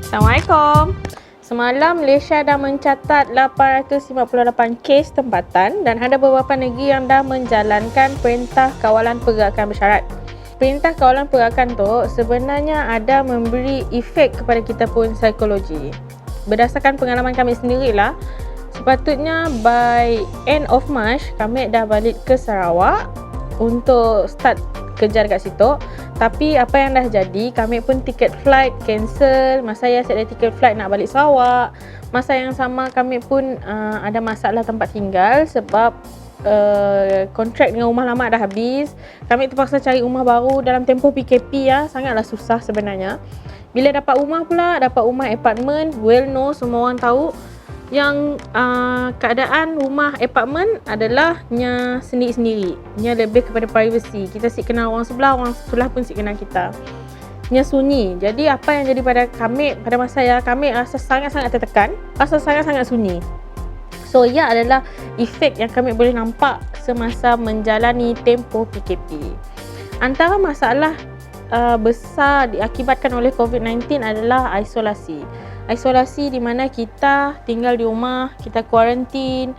Assalamualaikum. Semalam Malaysia dah mencatat 858 kes tempatan dan ada beberapa negeri yang dah menjalankan Perintah Kawalan Pergerakan Bersyarat. Perintah Kawalan Pergerakan tu sebenarnya ada memberi efek kepada kita pun psikologi. Berdasarkan pengalaman kami sendirilah, sepatutnya by end of March kami dah balik ke Sarawak untuk start kerja dekat situ. Tapi apa yang dah jadi, kami pun tiket flight cancel. Masa saya ada tiket flight nak balik Sarawak. Masa yang sama kami pun ada masalah tempat tinggal sebab kontrak dengan rumah lama dah habis. Kami terpaksa cari rumah baru dalam tempoh PKP ya, sangatlah susah sebenarnya. Bila dapat rumah pula, dapat rumah apartment, well know, semua orang tahu yang keadaan rumah apartment adalah nya sendiri-sendiri. Nya lebih kepada privacy. Kita si kenal orang sebelah pun si kenal kita. Nya sunyi. Jadi apa yang jadi pada kami pada masa kami rasa sangat-sangat tertekan, rasa sangat-sangat sunyi. So ia adalah efek yang kami boleh nampak semasa menjalani tempoh PKP. Antara masalah besar diakibatkan oleh COVID-19 adalah isolasi. Isolasi di mana kita tinggal di rumah, kita kuarantin,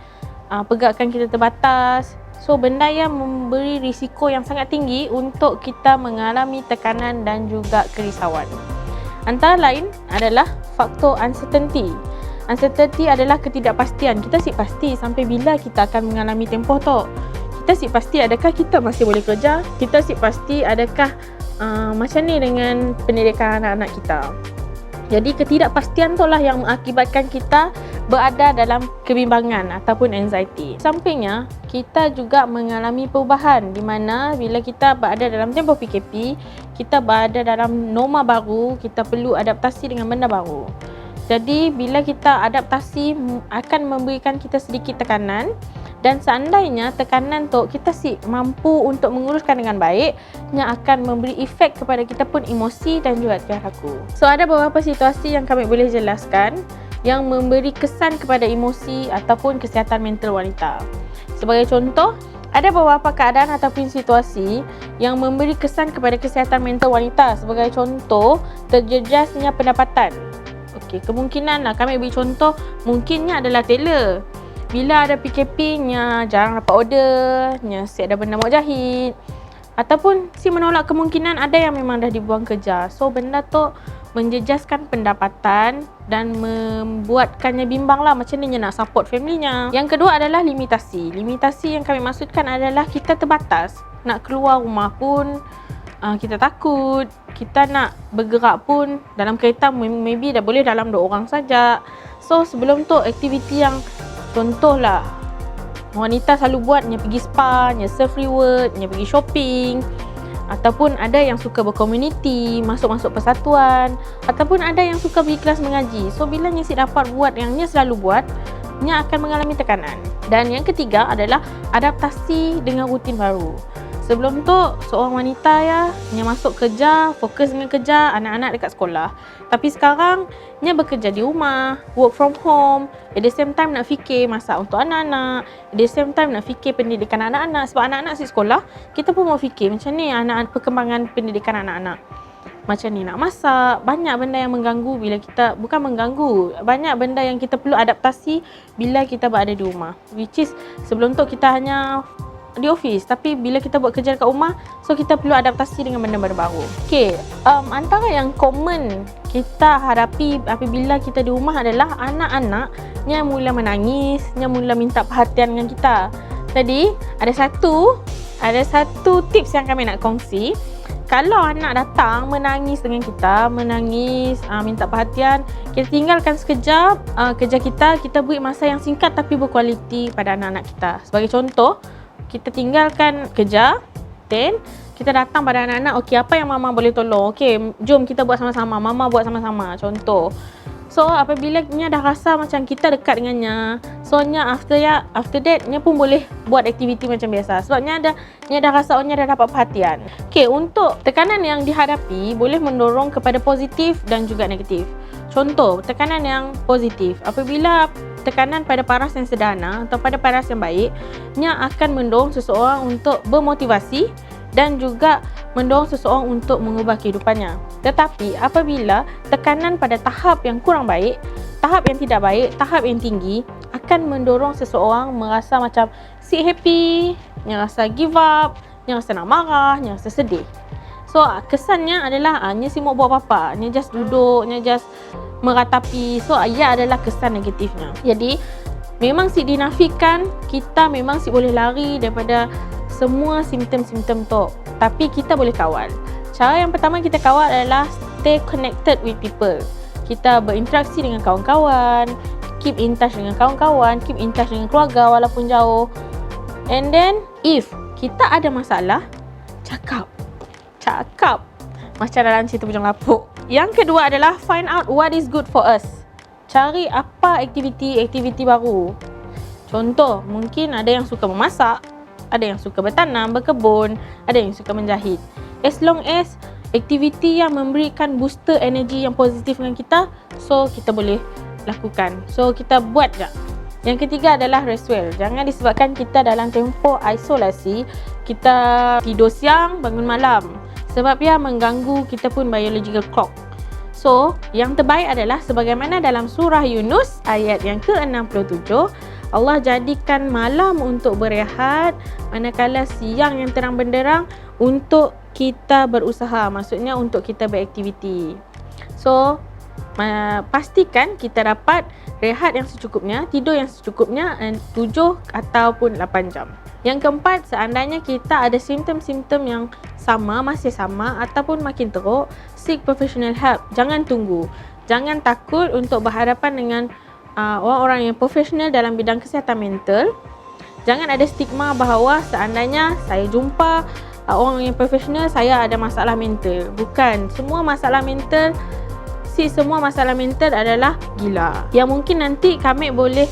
pergerakan kita terbatas. So benda yang memberi risiko yang sangat tinggi untuk kita mengalami tekanan dan juga kerisauan. Antara lain adalah faktor uncertainty. Uncertainty adalah ketidakpastian. Kita si pasti sampai bila kita akan mengalami tempoh tu. Kita si pasti adakah kita masih boleh kerja. Kita si pasti adakah macam ni dengan pendidikan anak-anak kita. Jadi ketidakpastian itulah yang mengakibatkan kita berada dalam kebimbangan ataupun anxiety. Sampingnya, kita juga mengalami perubahan di mana bila kita berada dalam tempoh PKP, kita berada dalam norma baru, kita perlu adaptasi dengan benda baru. Jadi bila kita adaptasi akan memberikan kita sedikit tekanan. Dan seandainya tekanan tu kita mampu untuk menguruskan dengan baik, yang akan memberi efek kepada kita pun emosi dan juga tingkah laku. So ada beberapa situasi yang kami boleh jelaskan yang memberi kesan kepada emosi ataupun kesihatan mental wanita. Sebagai contoh, ada beberapa keadaan ataupun situasi yang memberi kesan kepada kesihatan mental wanita. Sebagai contoh, terjejasnya pendapatan. Okey, kemungkinan lah kami beri contoh, mungkinnya adalah tailor. Bila ada PKP, nya jarang dapat order, nya si ada benda mau jahit. Ataupun si menolak kemungkinan ada yang memang dah dibuang kerja. So benda tu menjejaskan pendapatan dan membuatkannya bimbang lah macam ni nak support family-nya. Yang kedua adalah limitasi. Limitasi yang kami maksudkan adalah kita terbatas. Nak keluar rumah pun kita takut. Kita nak bergerak pun dalam kereta maybe dah boleh dalam 2 orang saja. So sebelum tu aktiviti yang contohlah wanita selalu buat, nya pergi spa, nya surf reward, nya pergi shopping, ataupun ada yang suka berkomuniti, masuk-masuk persatuan, ataupun ada yang suka pergi kelas mengaji. So bila nya dapat buat yang nya selalu buat, nya akan mengalami tekanan. Dan yang ketiga adalah adaptasi dengan rutin baru. Sebelum tu seorang wanita nya masuk kerja, fokus dengan kerja, anak-anak dekat sekolah. Tapi sekarang nya bekerja di rumah, work from home, at the same time nak fikir masak untuk anak-anak, at the same time nak fikir pendidikan anak-anak. Sebab anak-anak si sekolah, kita pun mau fikir macam ni perkembangan pendidikan anak-anak. Macam ni nak masak, banyak benda yang mengganggu bila kita, bukan mengganggu, banyak benda yang kita perlu adaptasi bila kita berada di rumah. Which is sebelum tu kita hanya di office, tapi bila kita buat kerja dekat rumah, so kita perlu adaptasi dengan benda-benda baru. Okay, antara yang common kita hadapi apabila kita di rumah adalah anak-anak yang mula menangis, yang mula minta perhatian dengan kita. Jadi ada satu tips yang kami nak kongsi. Kalau anak datang menangis dengan kita, minta perhatian, kita tinggalkan sekejap kerja kita beri masa yang singkat tapi berkualiti pada anak-anak kita. Sebagai contoh, kita tinggalkan kerja, then kita datang pada anak-anak, okey apa yang mama boleh tolong? Okey, jom kita buat sama-sama, mama buat sama-sama, contoh. So apabila nya dah rasa macam kita dekat dengannya, so nya after that nya pun boleh buat aktiviti macam biasa. Sebab nya dah rasa nya dah dapat perhatian. Okey, untuk tekanan yang dihadapi boleh mendorong kepada positif dan juga negatif. Contoh, tekanan yang positif. Apabila tekanan pada paras yang sederhana atau pada paras yang baik, nya akan mendorong seseorang untuk bermotivasi dan juga mendorong seseorang untuk mengubah kehidupannya. Tetapi apabila tekanan pada tahap yang kurang baik, tahap yang tidak baik, tahap yang tinggi akan mendorong seseorang merasa macam si happy, yang rasa give up, yang rasa nak marah, yang rasa sedih. So kesannya adalah nya sibuk buat apa-apa, nya just duduk, nya just meratapi. So ia adalah kesan negatifnya. Jadi memang si dinafikan, kita memang si boleh lari daripada semua simptom-simptom tu, tapi kita boleh kawal. Cara yang pertama kita kawal adalah stay connected with people. Kita berinteraksi dengan kawan-kawan, keep in touch dengan kawan-kawan, keep in touch dengan keluarga walaupun jauh. And then if kita ada masalah, cakap. Macam dalam cerita Bujang Lapuk. Yang kedua adalah find out what is good for us. Cari apa aktiviti baru. Contoh, mungkin ada yang suka memasak, ada yang suka bertanam, berkebun, ada yang suka menjahit. As long as aktiviti yang memberikan booster energi yang positif dengan kita, so kita boleh lakukan. So kita buat je. Yang ketiga adalah rest well. Jangan disebabkan kita dalam tempoh isolasi, kita tidur siang, bangun malam. Sebab ia mengganggu kita pun biological clock. So, yang terbaik adalah sebagaimana dalam surah Yunus ayat yang ke-67, Allah jadikan malam untuk berehat, manakala siang yang terang benderang untuk kita berusaha, maksudnya untuk kita beraktiviti. So, pastikan kita dapat rehat yang secukupnya, tidur yang secukupnya 7 ataupun 8 jam. Yang keempat, seandainya kita ada simptom-simptom yang masih sama ataupun makin teruk, seek professional help. Jangan tunggu. Jangan takut untuk berhadapan dengan orang-orang yang profesional dalam bidang kesihatan mental. Jangan ada stigma bahawa seandainya saya jumpa orang yang profesional, saya ada masalah mental. Bukan, semua masalah mental adalah gila. Yang mungkin nanti kami boleh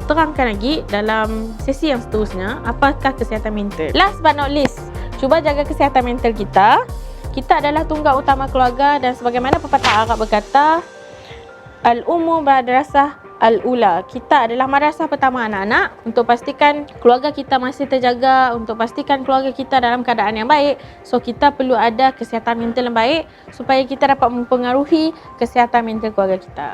terangkan lagi dalam sesi yang seterusnya, apakah kesihatan mental. Last but not least, cuba jaga kesihatan mental kita. Kita adalah tunggal utama keluarga dan sebagaimana pepatah Arab berkata, Al-Ummu Madrasah Al-Ula. Kita adalah madrasah pertama anak-anak. Untuk pastikan keluarga kita masih terjaga, untuk pastikan keluarga kita dalam keadaan yang baik, so kita perlu ada kesihatan mental yang baik supaya kita dapat mempengaruhi kesihatan mental keluarga kita.